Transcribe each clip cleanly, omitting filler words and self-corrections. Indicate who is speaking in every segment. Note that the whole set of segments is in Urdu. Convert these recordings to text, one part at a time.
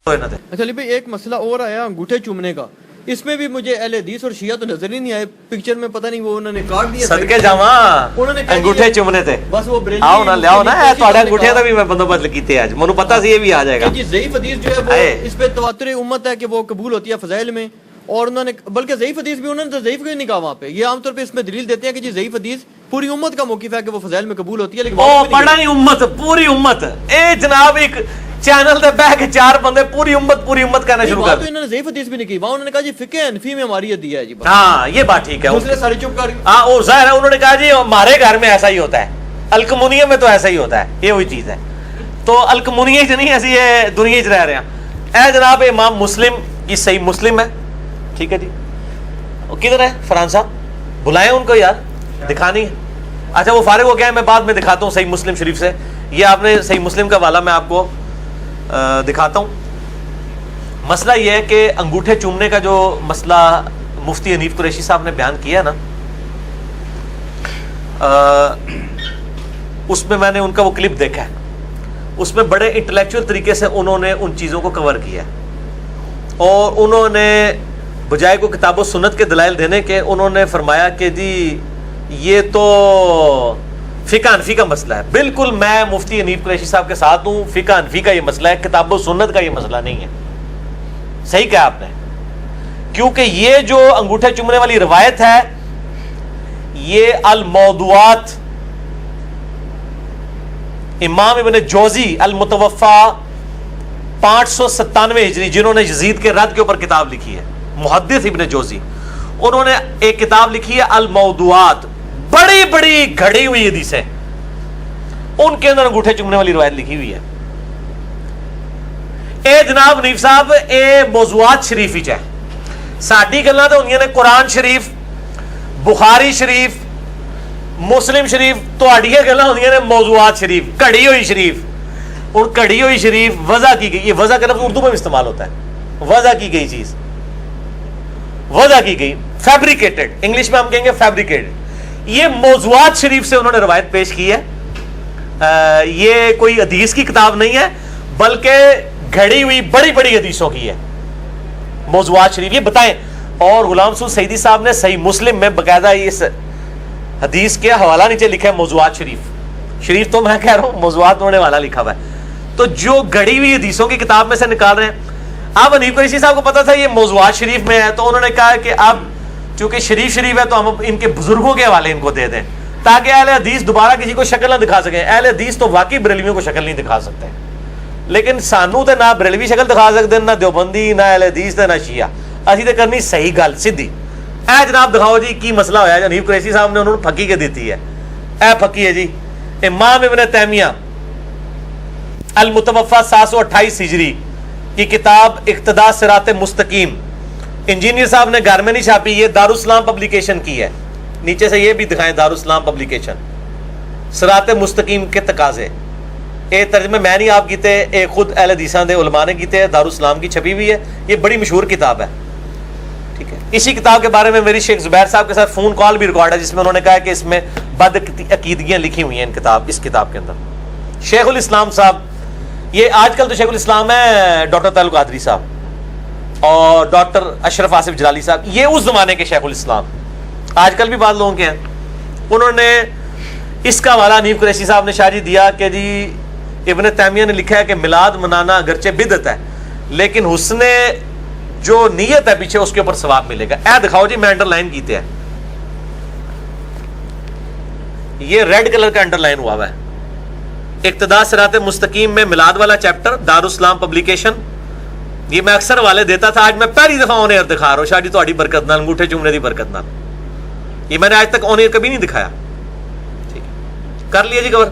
Speaker 1: اچھا علی بھائی ایک مسئلہ اور آیا انگوٹھے چومنے کا، اس میں بھی مجھے اہل حدیث اور شیعہ تو نظر ہی نہیں آئے پکچر میں، پتہ نہیں وہ انہوں نے کاٹ دیا
Speaker 2: صدقے جاواں انگوٹھے چومنے تے
Speaker 1: بس وہ بریلوی
Speaker 2: آؤ نا لیاؤ نا تہاڈے انگوٹھے دا بھی میں بندوبست کیتے اج مینوں پتہ سی یہ بھی آ جائے گا
Speaker 1: جی ضعیف حدیث جو ہے وہ اس پہ تواتر امت ہے کہ وہ قبول ہوتی ہے فضائل میں، اور انہوں نے بلکہ ضعیف حدیث بھی انہوں نے تو ضعیف کو ہی نہیں کہا وہاں پہ، یہ عام طور پہ اس میں دلیل دیتے ہیں کہ جی ضعیف حدیث پوری امت کا موقف ہے کہ وہ فضائل میں قبول ہوتی ہے، لیکن
Speaker 2: او بڑا ہی امت پوری امت اے جناب ایک چینل تے بیٹھ کے چار بندے پوری امت کہنا شروع کر
Speaker 1: تو انہوں نے ضعیف حدیث بھی نہیں کی، وہاں انہوں نے کہا جی فقہ حنفی میں ہماری یہ دیا ہے جی،
Speaker 2: ہاں یہ بات ٹھیک ہے،
Speaker 1: دوسرے سارے چپ کر
Speaker 2: ہاں وہ ظاہر ہے انہوں نے کہا جی ہمارے گھر میں ایسا ہی ہوتا ہے، الکمونیہ میں تو ایسا ہی ہوتا ہے، یہ وہی چیز ہے، تو الکمونیہ چ نہیں ایسی یہ دنیا چ رہ رہے ہیں۔ اے جناب امام مسلم کی صحیح مسلم ہے، ٹھیک ہے جی، کدھر ہے فرحان صاحب؟ بلائیں ان کو یار، دکھانی ہے۔ اچھا وہ فارغ ہو گیا ہے، میں بعد میں دکھاتا ہوں صحیح مسلم شریف سے، یہ آپ نے صحیح مسلم کا حوالہ میں آپ کو دکھاتا ہوں۔ مسئلہ یہ ہے کہ انگوٹھے چومنے کا جو مسئلہ مفتی حنیف قریشی صاحب نے بیان کیا نا، اس میں نے ان کا وہ کلپ دیکھا ہے، اس میں بڑے انٹلیکچوئل طریقے سے انہوں نے ان چیزوں کو کور کیا ہے، اور انہوں نے بجائے کو کتاب و سنت کے دلائل دینے کے انہوں نے فرمایا کہ جی یہ تو فقہ حنفی کا مسئلہ ہے۔ بالکل میں مفتی حنیف قریشی صاحب کے ساتھ ہوں، فقہ حنفی کا یہ مسئلہ ہے، کتاب و سنت کا یہ مسئلہ نہیں ہے۔ صحیح کہا آپ نے، کیونکہ یہ جو انگوٹھے چومنے والی روایت ہے یہ الموضوعات امام ابن جوزی المتوفا 597 ہجری، جنہوں نے یزید کے رد کے اوپر کتاب لکھی ہے، محدث ابن جوزی، انہوں نے ایک کتاب لکھی ہے الموضوعات، بڑی بڑی گھڑی ہوئی حدیثیں، ان کے اندر انگوٹھے چومنے والی روایت لکھی ہوئی ہے۔ اے جناب حنیف صاحب اے موضوعات شریف ہی چاہے ساڈی گلاں تے ہوندیاں نے قرآن شریف، بخاری شریف، مسلم شریف، تہاڈیاں گلاں ہوندیاں نے موضوعات شریف، گھڑی ہوئی شریف۔ اور گھڑی ہوئی شریف وضع کی گئی، یہ وضع کا لفظ اردو میں بھی استعمال ہوتا ہے، وضع کی گئی چیز، وضع کی گئی، فیبریکیٹڈ، انگلش میں ہم کہیں گے فیبریکیٹڈ۔ یہ موضوعات شریف سے انہوں نے روایت پیش کی ہے، یہ کوئی حدیث کی کتاب نہیں ہے بلکہ گھڑی ہوئی بڑی بڑی حدیثوں کی ہے موضوعات شریف۔ یہ بتائیں، اور غلام سعود سعیدی صاحب نے صحیح مسلم میں باقاعدہ اس حدیث کے حوالہ نیچے لکھا ہے موضوعات شریف تو میں کہہ رہا ہوں موضوعات انہوں نے حوالہ لکھا ہوا ہے، تو جو گھڑی ہوئی حدیثوں کی کتاب میں سے نکال رہے ہیں۔ اب حنیف قریشی صاحب کو پتا تھا یہ موضوعات شریف میں ہے، تو انہوں نے کہا کہ اب چونکہ شریف ہے تو ہم ان کے بزرگوں کے حوالے ان کو دے دیں تاکہ اہل حدیث دوبارہ کسی کو شکل نہ دکھا سکیں۔ اہل حدیث تو واقعی بریلویوں کو شکل نہیں دکھا سکتے، لیکن سانو تے نہ بریلوی شکل دکھا سکتے، نہ دیوبندی، نہ اہل حدیث تے نہ شیعہ، اسی تے کرنی صحیح گل سیدھی۔ اے جناب دکھاؤ جی کی مسئلہ ہویا ہے، حنیف قریشی صاحب نے انہوں نے پھکی کے دیتی ہے، اے پھکی ہے جی امام ابن تیمیہ المتوفا 728 ہجری کی کتاب اقتداء صراط مستقیم، انجینئر صاحب نے گھر میں نہیں چھاپی، یہ دارالاسلام پبلیکیشن کی ہے، نیچے سے یہ بھی دکھائیں دارالاسلام پبلیکیشن، صراط مستقیم کے تقاضے، اے ترجمے میں نہیں آپ کیتے، اے خود اہل حدیثاں دے علماء نے کیتے، دارالاسلام کی چھپی ہوئی ہے، یہ بڑی مشہور کتاب ہے، ٹھیک ہے۔ اسی کتاب کے بارے میں میری شیخ زبیر صاحب کے ساتھ فون کال بھی ریکارڈ ہے، جس میں انہوں نے کہا کہ اس میں بد عقیدگیاں لکھی ہوئی ہیں اس کتاب کے اندر۔ شیخ الاسلام صاحب، یہ آج کل تو شیخ الاسلام ہے ڈاکٹر طاہر القادری صاحب اور ڈاکٹر اشرف آصف جلالی صاحب، یہ اس زمانے کے شیخ الاسلام، آج کل بھی بعض لوگوں کے ہیں۔ انہوں نے اس کا حوالہ حنیف قریشی صاحب نے شاہ دیا کہ جی ابن تیمیہ نے لکھا ہے کہ میلاد منانا اگرچہ بدعت ہے لیکن حسن جو نیت ہے پیچھے اس کے اوپر ثواب ملے گا۔ اے دکھاؤ جی میں انڈر لائن کیتے ہیں، یہ ریڈ کلر کا انڈر لائن ہوا ہے، اقتداء صراط مستقیم میں میلاد والا چیپٹر، دارالاسلام پبلیکیشن۔ یہ میں اکثر والے دیتا تھا، آج میں پہلی دفعہ آن ایئر دکھا رہا ہوں، شاید تہاڈی برکت نال، انگوٹھے چومنے دی برکت نال، یہ میں نے آج تک آن ایئر کبھی نہیں دکھایا، ٹھیک کر لیا جی کور۔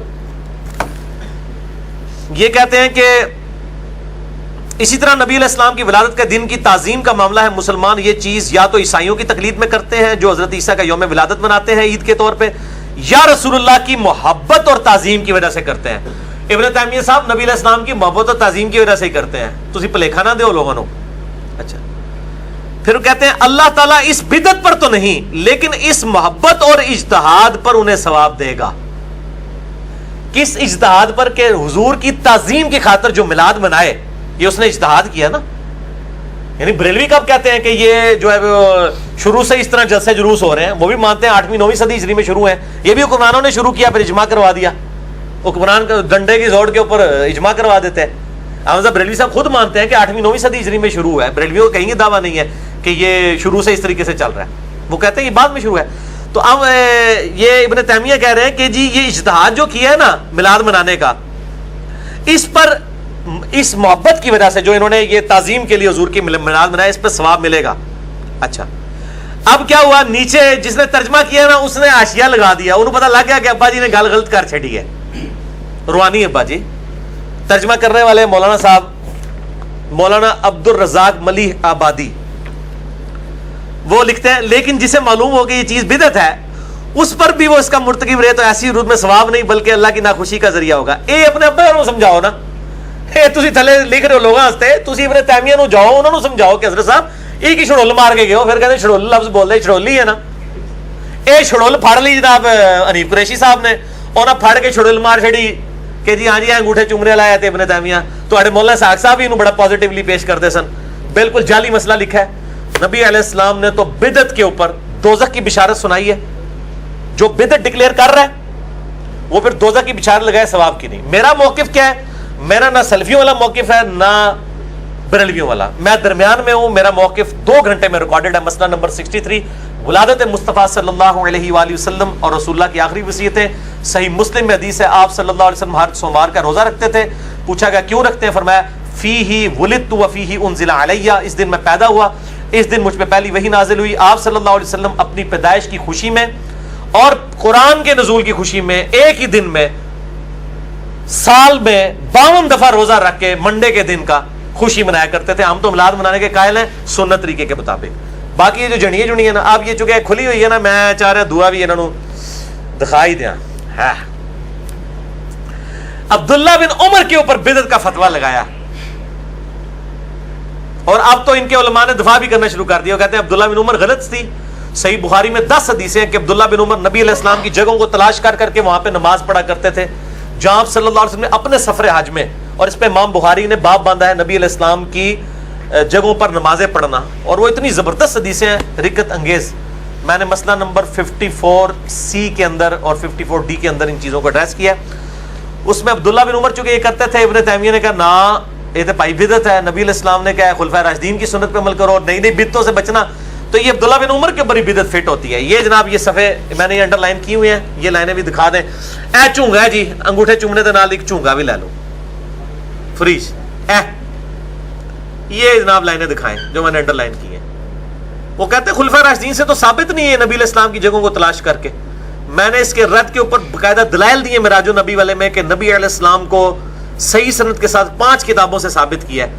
Speaker 2: یہ کہتے ہیں کہ اسی طرح نبی علیہ السلام کی ولادت کے دن کی تعظیم کا معاملہ ہے، مسلمان یہ چیز یا تو عیسائیوں کی تقلید میں کرتے ہیں جو حضرت عیسیٰ کا یوم ولادت مناتے ہیں عید کے طور پہ، یا رسول اللہ کی محبت اور تعظیم کی وجہ سے کرتے ہیں۔ ابن تیمیہ صاحب نبی علیہ السلام کی محبت اور تعظیم کی وجہ سے ہی کرتے ہیں، تسی بھلیکھا نہ دیو لوگوں نو۔ اچھا پھر وہ کہتے ہیں اللہ تعالیٰ اس بدعت پر تو نہیں لیکن اس محبت اور اجتہاد پر انہیں ثواب دے گا۔ کس اجتہاد پر؟ کہ حضور کی تعظیم کی خاطر جو میلاد منائے یہ اس نے اجتہاد کیا نا. یعنی بریلوی کب کہتے ہیں کہ یہ جو ہے شروع سے اس طرح جلسے جلوس ہو رہے ہیں؟ وہ بھی مانتے ہیں 8ویں 9ویں صدی ہجری میں شروع ہیں. یہ بھی حکمرانوں نے شروع کیا، پھر اجماع کروا دیا. حکمران ڈنڈے کی زوڑ کے اوپر اجماع کروا دیتے ہیں. احمد بریلوی صاحب خود مانتے ہیں کہ 8ویں 9ویں صدی ہجری میں شروع ہے. بریلویوں کا کہیں گے دعویٰ نہیں ہے کہ یہ شروع سے اس طریقے سے چل رہا ہے. وہ کہتے ہیں یہ بعد میں شروع ہے. تو اب یہ ابن تیمیہ کہہ رہے ہیں کہ جی یہ اجتہاد جو کیا ہے نا میلاد منانے کا، اس پر اس محبت کی وجہ سے جو انہوں نے یہ تعظیم کے لیے حضور کی میلاد منایا، اس پہ ثواب ملے گا. اچھا اب کیا ہوا، نیچے جس نے ترجمہ کیا نا اس نے حاشیہ لگا دیا. انہوں پتہ لگ گیا کہ ابا جی نے گل غلط کر چھڑی ہے. روحانی ابا جی ترجمہ کرنے والے مولانا صاحب مولانا عبد الرزاق ملیح آبادی، وہ لکھتے ہیں لیکن جسے معلوم ہو کہ یہ چیز بدعت ہے اس پر بھی وہ اس کا مرتکب رہے تو ایسی روح میں ثواب نہیں بلکہ اللہ کی ناخوشی کا ذریعہ ہوگا. اے اپنے ابا کو سمجھاؤ نا، اے تسی تھلے لکھ رہے ہو لوگاں واسطے، تسی ابن تیمیہ نو جاؤ انہاں نو سمجھاؤ کہ حضرت صاحب ایک ہی چھڑول مار کے گئے ہو، پھر کہتے ہیں چھڑول لفظ بول دے، چھڑول ہی ہے نا. اے چھڑول پھڑ لی جناب حنیف قریشی صاحب نے، انہاں پھڑ کے چھڑول مار چھڑی کہ جی ہاں جی انگوٹھے چومنے لایا تے ابن تیمیہ. تواڈے مولانا اسحاق صاحب بھی انہوں بڑا پازیٹیولی پیش کرتے سن. بالکل جعلی مسئلہ لکھا ہے. نبی علیہ السلام نے تو بدعت کے اوپر دوزخ کی بشارت سنائی ہے. جو بدعت ڈکلیئر کر رہا ہے وہ پھر دوزخ کی بشارت لگائے، ثواب کی نہیں. میرا موقف کیا ہے؟ میرا نہ سلفیوں والا موقف ہے نہ بریلویوں والا، میں درمیان میں ہوں. میرا موقف 2 گھنٹے میں ریکارڈڈ ہے. مسئلہ نمبر 63 ولادت مصطفیٰ صلی اللہ علیہ وآلہ وسلم اور رسول اللہ کی آخری وصیتیں. صحیح مسلم میں حدیث ہے آپ صلی اللہ علیہ وسلم ہر سوموار کا روزہ رکھتے تھے. پوچھا گیا کیوں رکھتے ہیں؟ فرمایا فیہ ولدت وفیہ انزل علیہ، اس دن میں پیدا ہوا، اس دن مجھ پہ پہلی وحی نازل ہوئی. آپ صلی اللہ علیہ وسلم اپنی پیدائش کی خوشی میں اور قرآن کے نزول کی خوشی میں ایک ہی دن میں سال میں 52 دفعہ روزہ رکھ کے منڈے کے دن کا خوشی منایا کرتے تھے. ہم تو میلاد منانے کے قائل ہیں سنت طریقے کے مطابق. باقی یہ جو جنیے جنی ہے نا، اب یہ چونکہ کھلی ہوئی ہے نا، میں چاہ رہا دعا بھی انہوں دکھائی دیا. عبداللہ بن عمر کے اوپر بدعت کا فتویٰ لگایا اور اب تو ان کے علماء نے دفاع بھی کرنا شروع کر دیا. وہ کہتے ہیں عبداللہ بن عمر غلط تھی. صحیح بخاری میں 10 حدیثیں ہیں کہ عبداللہ بن عمر نبی علیہ السلام کی جگہوں کو تلاش کر کر کے وہاں پہ نماز پڑھا کرتے تھے جہاں آپ صلی اللہ علیہ وسلم نے اپنے سفر حج میں، اور اس پہ امام بخاری نے باب باندھا ہے نبی علیہ السلام کی جگہوں پر نمازیں پڑھنا. اور وہ اتنی زبردست حدیثیں ہیں رکت انگیز. میں نے مسئلہ نمبر 54C کے اندر اور 54D کے اندر ان چیزوں کو ایڈریس کیا. اس میں عبداللہ بن عمر چونکہ یہ کرتے تھے، ابن تیمیہ نے کہا نا یہ تو پائی بدعت ہے. نبی علیہ السلام نے کہا خلفائے راشدین کی سنت پہ عمل کرو، نئی نئی بدعتوں سے بچنا. تو یہ عبداللہ بن عمر کے اوپر ہی بدعت فٹ ہوتی ہے. یہ جناب یہ صفحے میں نے یہ انڈر لائن کی ہوئی ہیں، یہ لائنیں بھی دکھا دیں. اے چونگا ہے جی، انگوٹھے چومنے کے نال ایک چونگا بھی لے لو فریج. یہ جناب لائنیں دکھائیں جو میں نے انڈر لائن کی ہیں. وہ کہتے ہیں خلفائے راشدین سے تو ثابت نہیں ہے نبی علیہ السلام کی جگہوں کو تلاش کر کے. میں نے اس کے رد کے اوپر باقاعدہ دلائل دیے معراج النبی والے میں کہ نبی علیہ السلام کو صحیح سند کے ساتھ 5 کتابوں سے ثابت کیا ہے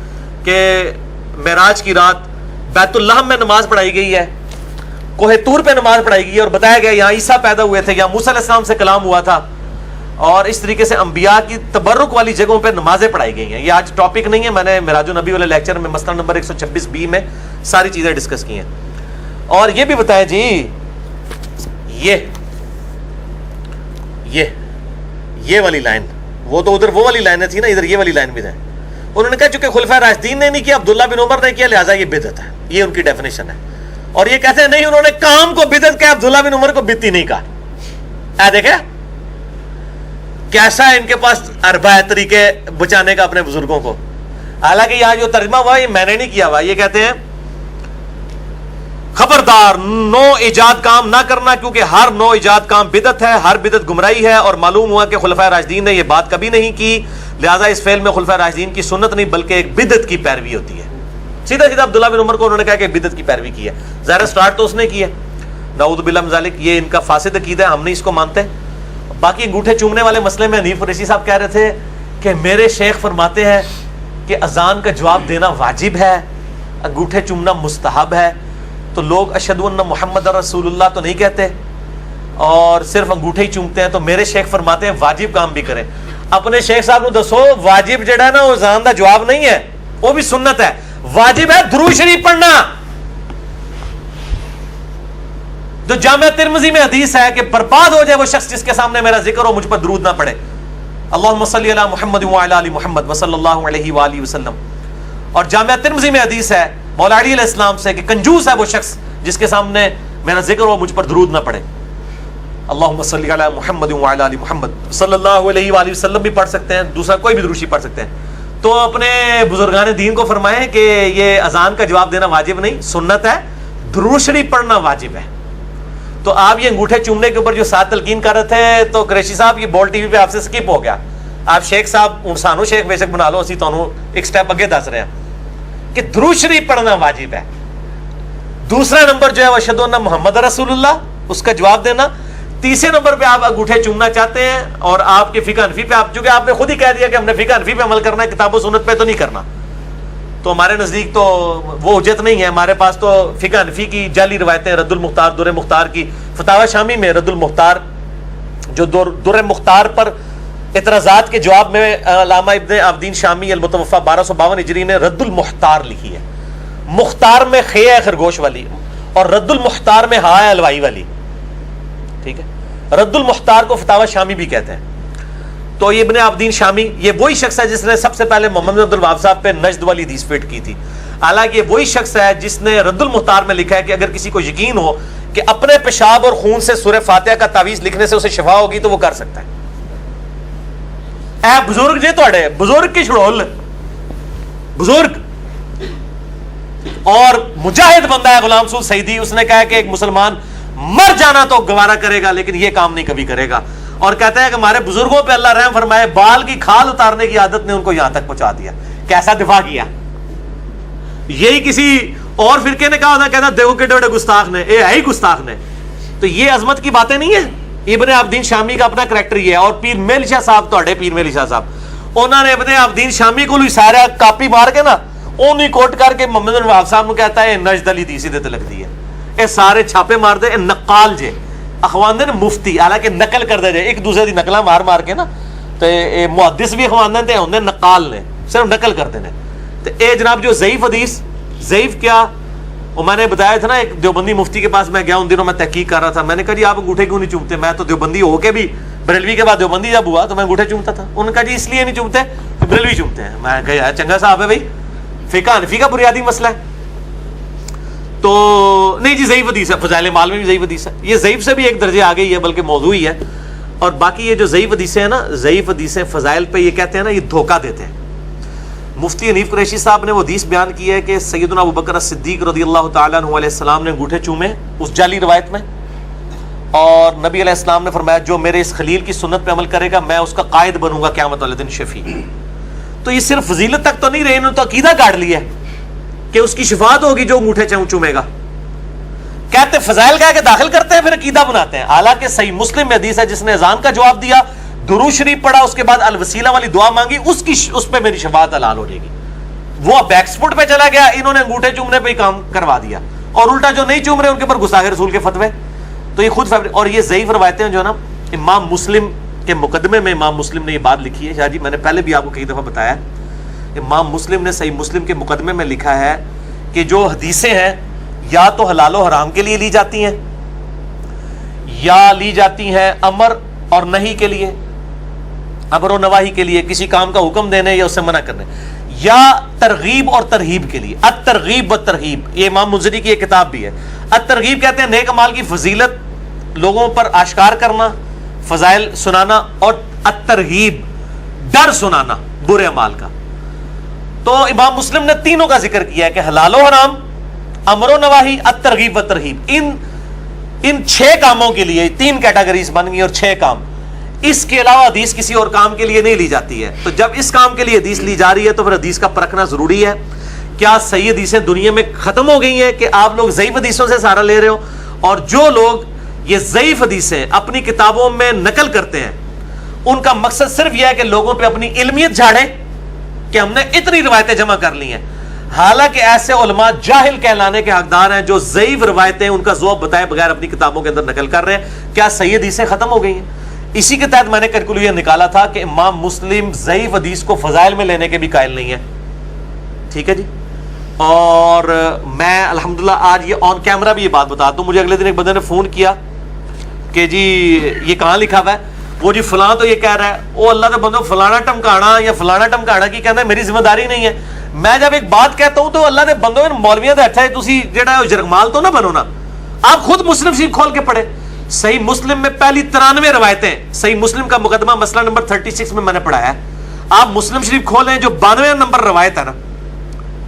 Speaker 2: کہ معراج کی رات بیت اللحم میں نماز پڑھائی گئی ہے، کوہ طور پہ نماز پڑھائی گئی ہے، اور بتایا گیا یہاں عیسیٰ پیدا ہوئے تھے، یہاں موسیٰ علیہ السلام سے کلام ہوا تھا. اور اس طریقے سے انبیاء کی تبرک والی جگہوں پہ نمازیں پڑھائی گئی ہیں. یہ آج ٹاپک نہیں ہے، میں نے معراج النبی والے لیکچر میں مسئلہ نمبر 126B میں ساری چیزیں ڈسکس کی ہیں. اور یہ بھی بتایا جی یہ والی لائن، وہ تو ادھر وہ والی لائنیں تھی نا، ادھر یہ والی لائن بھی ہے. انہوں نے کہا چونکہ خلفائے راشدین نے نہیں کیا، عبداللہ بن عمر نے کیا، لہٰذا یہ بدعت ہے. یہ ان کی ڈیفینیشن ہے. اور یہ کہتے ہیں نہیں، انہوں نے کام کو بدعت کہا، عبداللہ بن عمر کو بدعتی نہیں کہا. دیکھیں کیسا ہے ان کے پاس اربع طریقے بچانے کا اپنے بزرگوں کو. حالانکہ یہاں جو ترجمہ ہوا یہ میں نے نہیں کیا ہوا. یہ کہتے ہیں خبردار نو ایجاد کام نہ کرنا، کیونکہ ہر نو ایجاد کام بدعت ہے، ہر بدعت گمراہی ہے. اور معلوم ہوا کہ خلفائے راشدین نے یہ بات کبھی نہیں کی، لہذا اس فعل میں خلفائے راشدین کی سنت نہیں بلکہ ایک بدعت کی پیروی ہوتی ہے. سیدھا سیدھا عبداللہ بن عمر کو انہوں نے کہا کہ بدعت کی پیروی کی ہے. ظاہر سٹارٹ تو اس نے کی ہے، نعوذ باللہ من ذالک. یہ ان کا فاسد عقیدہ ہے، ہم نہیں اس کو مانتے. باقی انگوٹھے چومنے والے مسئلے میں حنیف قریشی صاحب کہہ رہے تھے کہ میرے شیخ فرماتے ہیں کہ اذان کا جواب دینا واجب ہے، انگوٹھے چومنا مستحب ہے. تو لوگ اشہد ان محمد رسول اللہ تو نہیں کہتے اور صرف انگوٹھے ہی چومتے ہیں. تو میرے شیخ فرماتے ہیں واجب کام بھی کریں. اپنے شیخ صاحب کو دسو واجب جڑا ہے نا وہ اذان دا جواب نہیں ہے، وہ بھی سنت ہے. واجب ہے درود شریف پڑھنا. جو جامعہ ترمذی میں حدیث ہے کہ برباد ہو جائے وہ شخص جس کے سامنے میرا ذکر ہو مجھ پر درود نہ پڑھے. اللہم صلی علی محمد وعلی آل محمد وصلی اللہ علیہ وآلہ وسلم. اور جامعہ ترمذی میں حدیث ہے مولا علی علیہ السلام سے کہ کنجوس ہے وہ شخص جس کے سامنے میرا ذکر ہو مجھ پر درود نہ پڑے. اللہم صلی علی محمد وعلی آل محمد صلی اللہ علیہ وآلہ وسلم بھی پڑھ سکتے ہیں, دوسرا کوئی بھی دروشی پڑھ سکتے ہیں. تو اپنے بزرگان دین کو فرمائیں کہ یہ اذان کا جواب دینا واجب نہیں, سنت ہے, درود شریف پڑھنا واجب ہے. تو آپ یہ انگوٹھے چومنے کے اوپر جو ساتھ تلقین کر رہے تھے تو قریشی صاحب یہ بول ٹی وی پہ آپ سے سکپ ہو گیا. آپ شیخ صاحب سانو شیخ بے شک بنا لو, اسی تانوں ایک سٹیپ اگے دس رہے ہیں کہ درود شریف پڑھنا واجب ہے. دوسرا نمبر جو ہے وہ اشہدو ان محمد رسول اللہ, اس کا جواب دینا. تیسرے نمبر پہ آپ انگوٹھے چومنا چاہتے ہیں اور آپ کے فقہ حنفی پہ, آپ چونکہ آپ نے خود ہی کہہ دیا کہ ہم نے فقہ حنفی پہ عمل کرنا ہے, کتاب و سنت پہ تو نہیں کرنا, تو ہمارے نزدیک تو وہ حجت نہیں ہے. ہمارے پاس تو فقہ حنفی کی جعلی روایتیں, رد المختار در مختار کی, فتاوی شامی میں رد المختار جو در مختار پر اعتراضات کے جواب میں علامہ ابن عابدین شامی المتوفا 1252 ہجری نے رد المختار لکھی ہے. مختار میں خے ہے خرگوش والی, اور رد المختار میں ہا ہے الوائی والی. ٹھیک ہے, رد المختار کو فتاوی شامی بھی کہتے ہیں. تو یہ ابن عابدین شامی یہ وہی شخص ہے جس نے سب سے پہلے محمد عبد الوہاب صاحب پہ نجد والی حدیث فٹ کی تھی. حالانکہ یہ وہی شخص ہے جس نے رد المختار میں لکھا ہے کہ اگر کسی کو یقین ہو کہ اپنے پیشاب اور خون سے سورہ فاتحہ کا تعویذ لکھنے سے اسے شفا ہوگی تو وہ کر سکتا ہے. اے بزرگ جی تھوڑے بزرگ کی چھڑول بزرگ اور مجاہد بندہ ہے غلام سعود سعیدی, اس نے کہا کہ ایک مسلمان مر جانا تو گوارا کرے گا لیکن یہ کام نہیں کبھی کرے گا. اور کہتا ہے کہ ہمارے بزرگوں پہ اللہ رحم فرمائے, بال کی کھال اتارنے کی عادت نے ان کو یہاں تک پہنچا دیا. کیسا دفاع کیا. یہی کسی اور فرقے نے کہا ہوتا, کہتا دیکھو کڈے بڑے گستاخ نے, اے ہے ہی گستاخ نے. تو یہ عظمت کی باتیں نہیں ہیں. ابن عابدین شامی کا اپنا کریکٹر یہ ہے. اور پیر میل شاہ صاحب, توڑے پیر میل شاہ صاحب, انہوں نے ابن عابدین شامی کو سارا کاپی مار کے نا اونی کوٹ کر کے محمد بن وہاب صاحب کو کہتا ہے نجد علی دیسی دے لگ دی ہے. اے سارے چھاپے مار دے, اے نقال جے اخوان دے مفتی, حالانکہ نقل کر دے جائے ایک دوسرے دی نقلاں مار مار کے نا, تو اے محدث بھی اخوان دے ہوندے نقال نے, صرف نقل کرتے ہیں. تو اے جناب جو ضعیف حدیث, ضعیف کیا وہ میں نے بتایا تھا نا, ایک دیوبندی مفتی کے پاس میں گیا ان دنوں, میں تحقیق کر رہا تھا. میں نے کہا جی آپ انگوٹھے کیوں نہیں چومتے؟ میں تو دیوبندی ہو کے بھی بریلوی کے بعد دیوبندی جب ہوا تو میں انگوٹھے چومتا تھا. انہوں نے کہا جی اس لیے نہیں چومتے بریلوی چومتے ہیں. میں کہا یار چنگا صاحب ہے بھائی, فقہ حنفی کا بنیادی مسئلہ ہے. تو نہیں جی ضعیف حدیث ہے, فضائل مال میں بھی ضعیف حدیث ہے. یہ ضعیف سے بھی ایک درجے آ گئی ہے, بلکہ موضوع ہی ہے. اور باقی یہ جو ضعیف حدیثیں ہیں نا, ضعیف حدیثیں فضائل پہ یہ کہتے ہیں نا, یہ دھوکہ دیتے ہیں. مفتی حنیف قریشی صاحب نے وہ حدیث بیان کی ہے کہ سیدنا ابوبکر صدیق رضی اللہ تعالیٰ عنہ علیہ السلام نے انگوٹھے چومے اس جعلی روایت میں, اور نبی علیہ السلام نے فرمایا جو میرے اس خلیل کی سنت پہ عمل کرے گا میں اس کا قائد بنوں گا قیامت والے دن شفیع. تو یہ صرف فضیلت تک تو نہیں رہے, انہوں نے تو عقیدہ کاٹ لیا ہے کہ اس کی شفاعت ہوگی جو انگوٹھے چومے گا. کہتے فضائل کہہ کے داخل کرتے ہیں پھر عقیدہ بناتے ہیں. حالانکہ صحیح مسلم میں حدیث ہے جس نے اذان کا جواب دیا, درود شریف پڑھا, اس کے بعد الوسیلہ والی دعا مانگی, اس پہ میری شفاعت حلال ہو جائے گی. وہ بیک فٹ پہ چلا گیا, انہوں نے انگوٹھے چومنے پہ ہی کام کروا دیا, اور الٹا جو نہیں چوم رہے ان کے پر گستاخ رسول کے فتوے. تو یہ خود اور یہ ضعیف روایتیں جو ہے نا, امام مسلم کے مقدمے میں امام مسلم نے یہ بات لکھی ہے. شاہ جی میں نے پہلے بھی آپ کو کئی دفعہ بتایا, امام مسلم نے صحیح مسلم کے مقدمے میں لکھا ہے کہ جو حدیثیں ہیں یا تو حلال و حرام کے لیے لی جاتی ہیں, یا لی جاتی ہیں امر اور نہیں کے لیے, امر و نواہی کے لیے, کسی کام کا حکم دینے یا اسے منع کرنے, یا ترغیب اور ترہیب کے لیے. الترغیب و ترہیب, یہ امام منذری کی ایک کتاب بھی ہے. الترغیب کہتے ہیں نیک اعمال کی فضیلت لوگوں پر آشکار کرنا, فضائل سنانا, اور الترہیب ڈر سنانا برے اعمال کا. تو امام مسلم نے تینوں کا ذکر کیا ہے کہ حلال و حرام, امر و نواہی, الترغیب و ترہیب. ان 6 کاموں کے لیے 3 کیٹیگریز بن گئی اور 6 کام. اس کے علاوہ حدیث کسی اور کام کے لیے نہیں لی جاتی ہے. تو جب اس کام کے لیے حدیث لی جا رہی ہے تو پھر حدیث کا پرکھنا ضروری ہے. کیا صحیح حدیثیں دنیا میں ختم ہو گئی ہیں کہ آپ لوگ ضعیف حدیثوں سے سہارا لے رہے ہو؟ اور جو لوگ یہ ضعیف حدیثیں اپنی کتابوں میں نقل کرتے ہیں ان کا مقصد صرف یہ ہے کہ لوگوں پہ اپنی علمیت جھاڑیں کہ ہم نے اتنی روایتیں جمع کر لی ہیں. حالانکہ ایسے علماء جاہل کہلانے کے حقدار ہیں جو ضعیف روایتیں ان کا ذوق بتائے بغیر اپنی کتابوں کے اندر نقل کر رہے ہیں. کیا صحیح حدیثیں ختم ہو گئی ہیں؟ اسی کے تحت میں نے کیلکولیشن نکالا تھا کہ امام مسلم ضعیف حدیث کو فضائل میں لینے کے بھی قائل نہیں ہے. ٹھیک ہے جی. اور میں الحمدللہ آج یہ آن کیمرہ بھی یہ بات بتاتا ہوں. مجھے اگلے دن ایک بندے نے فون کیا کہ جی یہ کہاں لکھا ہوا ہے, وہ جی فلاں تو یہ کہہ رہا ہے. وہ اللہ کے بندو فلانا ٹمکانا یا فلانا ٹمکانا کی کہنا ہے میری ذمہ داری نہیں ہے. میں جب ایک بات کہتا ہوں تو اللہ نے بندوں میں مولویوں کا اچھا ہے تسی جڑا ہے جرگمال تو نہ بنو نا. آپ خود مسلم شریف کھول کے پڑھے. صحیح مسلم میں پہلی 93 روایتیں, صحیح مسلم کا مقدمہ مسئلہ نمبر 36 میں نے پڑھایا ہے. آپ مسلم شریف کھولیں جو 92 نمبر روایت ہے نا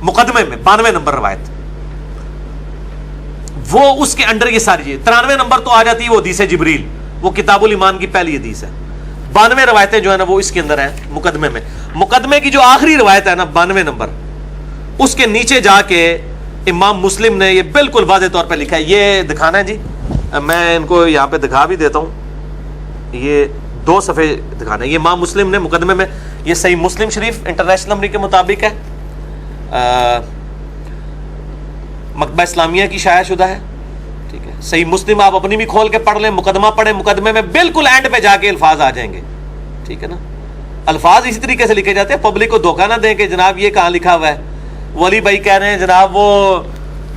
Speaker 2: مقدمے میں, 92 نمبر روایت, وہ اس کے اندر یہ ساری چیز. 93 نمبر تو آ جاتی ہے وہ حدیث جبریل, وہ کتاب الایمان کی پہلی حدیث ہے. 92 روایتیں جو ہے نا وہ اس کے اندر ہیں مقدمے میں. مقدمے کی جو آخری روایت ہے نا 92 نمبر, اس کے نیچے جا کے امام مسلم نے یہ بالکل واضح طور پہ لکھا ہے. یہ دکھانا ہے جی, میں ان کو یہاں پہ دکھا بھی دیتا ہوں. یہ 2 صفحے دکھانا ہے. یہ امام مسلم نے مقدمے میں, یہ صحیح مسلم شریف انٹرنیشنل نمبر کے مطابق ہے, مکتبہ اسلامیہ کی شائع شدہ ہے. ٹھیک ہے, صحیح مسلم آپ اپنی بھی کھول کے پڑھ لیں, مقدمہ پڑھیں, مقدمے میں بالکل اینڈ پہ جا کے الفاظ آ جائیں گے. ٹھیک ہے نا, الفاظ اسی طریقے سے لکھے جاتے ہیں. پبلک کو دھوکہ نہ دیں کہ جناب یہ کہاں لکھا ہوا ہے. ولی بھائی کہہ رہے ہیں جناب وہ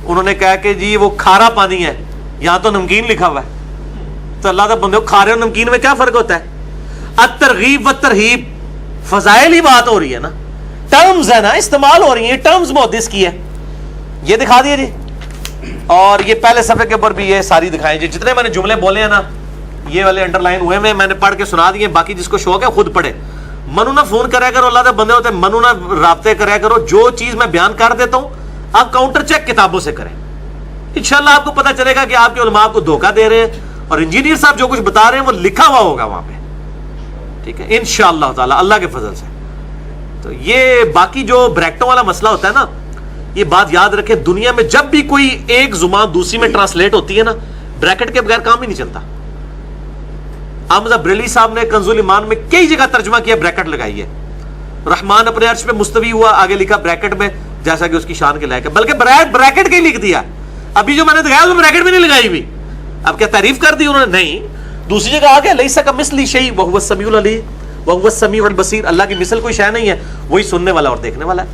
Speaker 2: انہوں نے کہا کہ جی وہ کھارا پانی ہے, یہاں تو نمکین لکھا ہوا ہے. تو اللہ کا بندے, کھارے اور نمکین میں کیا فرق ہوتا ہے؟ الترغیب و ترہیب فضائل ہی بات ہو رہی ہے نا, ٹرمز ہے نا, استعمال ہو رہی ہیں ٹرمز محدث کی ہے. یہ دکھا دیے جی, اور یہ پہلے صفحے کے اوپر بھی یہ ساری دکھائیں جی. جتنے میں نے جملے بولے ہیں نا یہ والے انڈر لائن ہوئے میں نے پڑھ کے سنا دیے. باقی جس کو شوق ہے خود پڑھے. منو نہ فون کریا کرو, اللہ کے بندے ہوتے ہیں, منو نہ رابطے کریا کرو. جو چیز میں بیان کر دیتا ہوں آپ کاؤنٹر چیک کتابوں سے کریں, انشاءاللہ آپ کو پتہ چلے گا کہ آپ کے علماء کو دھوکہ دے رہے ہیں, اور انجینئر صاحب جو کچھ بتا رہے ہیں وہ لکھا ہوا ہوگا وہاں پہ. ٹھیک ہے, انشاءاللہ تعالی اللہ کے فضل سے. تو یہ باقی جو بریکٹوں والا مسئلہ ہوتا ہے نا, یہ بات یاد رکھیں, دنیا میں جب بھی کوئی ایک زبان دوسری میں ٹرانسلیٹ ہوتی ہے نا, بریکٹ کے بغیر کام ہی نہیں چلتا. احمد بریلوی صاحب نے کنز الایمان میں کئی جگہ ترجمہ کیا, بریکٹ لگائی ہے. رحمان اپنے عرش پہ مستوی ہوا, آگے لکھا بریکٹ میں جیسا کہ اس کی شان کے لائق ہے, بلکہ بریکٹ کے ہی لکھ دیا. ابھی جو میں نے دکھایا وہ بریکٹ میں نہیں لگائی ہوئی. اب کیا تعریف کر دی انہوں نے؟ نہیں. دوسری جگہ آگے لیس کمثلہ شیء وہو السمیع العلیم وہو السمیع البصیر, اللہ کی مثل کوئی شے نہیں ہے, وہی سننے والا اور دیکھنے والا ہے.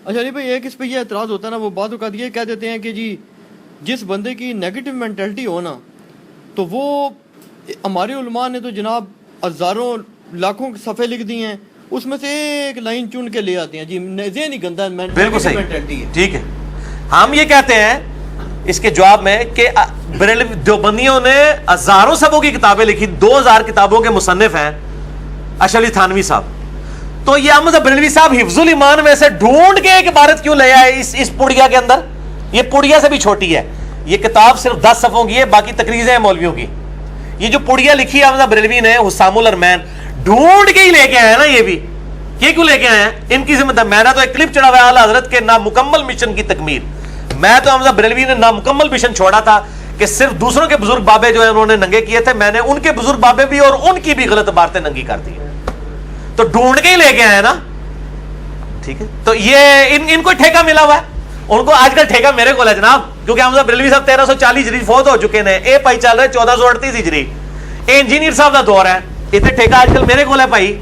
Speaker 1: اچھا علی بھائی, ایک اس پہ یہ اعتراض ہوتا ہے نا, وہ بعض اوقات یہ کہہ دیتے ہیں کہ جی جس بندے کی نیگیٹو مینٹلٹی ہو نا, تو وہ ہمارے علماء نے تو جناب ہزاروں لاکھوں صفحے لکھ دی ہیں, اس میں سے ایک لائن چن کے لے آتے ہیں جی ذہنی گندا
Speaker 2: بالکل صحیح
Speaker 1: مینٹلٹی ہے.
Speaker 2: ٹھیک ہے, ہم یہ کہتے ہیں اس کے جواب میں کہ دیوبندیوں نے ہزاروں صفحوں کی کتابیں لکھی, 2000 کتابوں کے مصنف ہیں اشرف علی تھانوی صاحب. تو یہ احمد بریلوی صاحب حفظ الایمان میں سے ڈھونڈ کے ایک عبارت کیوں لے آئے اس پڑیا کے اندر؟ یہ پڑیا سے بھی چھوٹی ہے, یہ کتاب صرف 10 صفحوں کی ہے, باقی تقریریں ہیں مولویوں کی. یہ جو پڑیا لکھی ہے احمد بریلوی نے, حسام الارمین, ڈھونڈ کے ہی لے کے آئے نا. یہ بھی یہ کیوں لے کے آئے ہیں؟ ان کی ذمہ دار. میں نے تو ایک کلپ چڑھا ہوا ہے اعلیٰ حضرت کے نامکمل مشن کی تکمیل. میں تو احمد بریلوی نے نامکمل مشن چھوڑا تھا کہ صرف دوسروں کے بزرگ بابے جو ہیں انہوں نے ننگے کیے تھے, میں نے ان کے بزرگ بابے بھی اور ان کی بھی غلط عبارتیں ننگی کر دی. تو ڈھونڈ کے ہی لے کے آئے نا. ٹھیک ہے, تو یہ ان کو ٹھیکہ ملا ہوا ہے. ان کو آج کل ٹھیکہ میرے کو ہے جناب, کیونکہ احمد بریلوی صاحب 1340 ہجری فوت ہو چکے ہیں, اے پائی چل رہے 1438 ہجری, اے انجینئر صاحب کا دور ہے, اتنے ٹھیکہ آج کل میرے کو ہے بھائی.